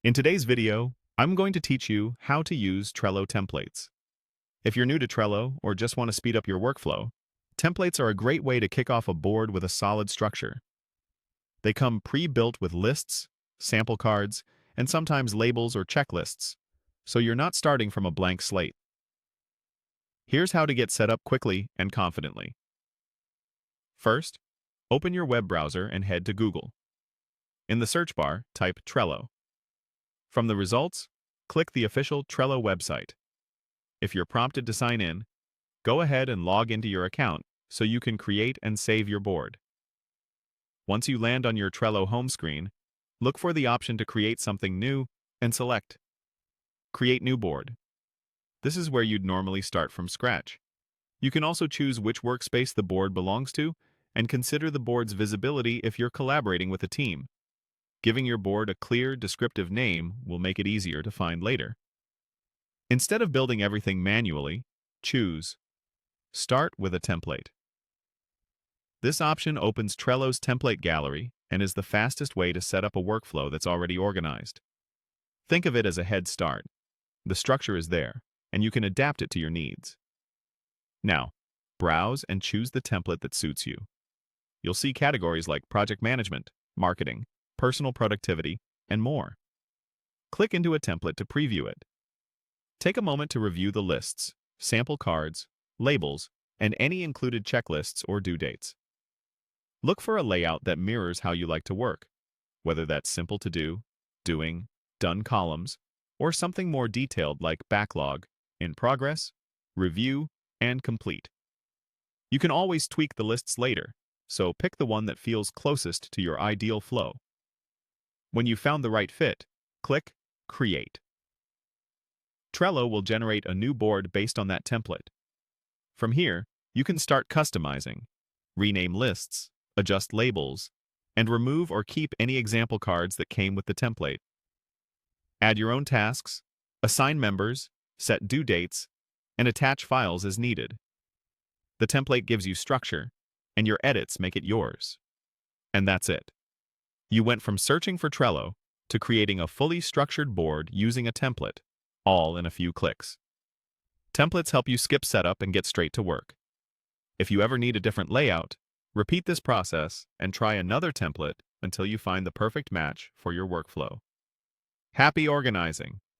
In today's video, I'm going to teach you how to use Trello templates. If you're new to Trello or just want to speed up your workflow, templates are a great way to kick off a board with a solid structure. They come pre-built with lists, sample cards, and sometimes labels or checklists, so you're not starting from a blank slate. Here's how to get set up quickly and confidently. First, open your web browser and head to Google. In the search bar, type Trello. From the results, click the official Trello website. If you're prompted to sign in, go ahead and log into your account so you can create and save your board. Once you land on your Trello home screen, look for the option to create something new and select Create New Board. This is where you'd normally start from scratch. You can also choose which workspace the board belongs to and consider the board's visibility if you're collaborating with a team. Giving your board a clear, descriptive name will make it easier to find later. Instead of building everything manually, choose Start with a template. This option opens Trello's template gallery and is the fastest way to set up a workflow that's already organized. Think of it as a head start. The structure is there, and you can adapt it to your needs. Now, browse and choose the template that suits you. You'll see categories like project management, marketing, personal productivity, and more. Click into a template to preview it. Take a moment to review the lists, sample cards, labels, and any included checklists or due dates. Look for a layout that mirrors how you like to work, whether that's simple to do, doing, done columns, or something more detailed like backlog, in progress, review, and complete. You can always tweak the lists later, so pick the one that feels closest to your ideal flow. When you've found the right fit, click Create. Trello will generate a new board based on that template. From here, you can start customizing, rename lists, adjust labels, and remove or keep any example cards that came with the template. Add your own tasks, assign members, set due dates, and attach files as needed. The template gives you structure, and your edits make it yours. And that's it. You went from searching for Trello to creating a fully structured board using a template, all in a few clicks. Templates help you skip setup and get straight to work. If you ever need a different layout, repeat this process and try another template until you find the perfect match for your workflow. Happy organizing!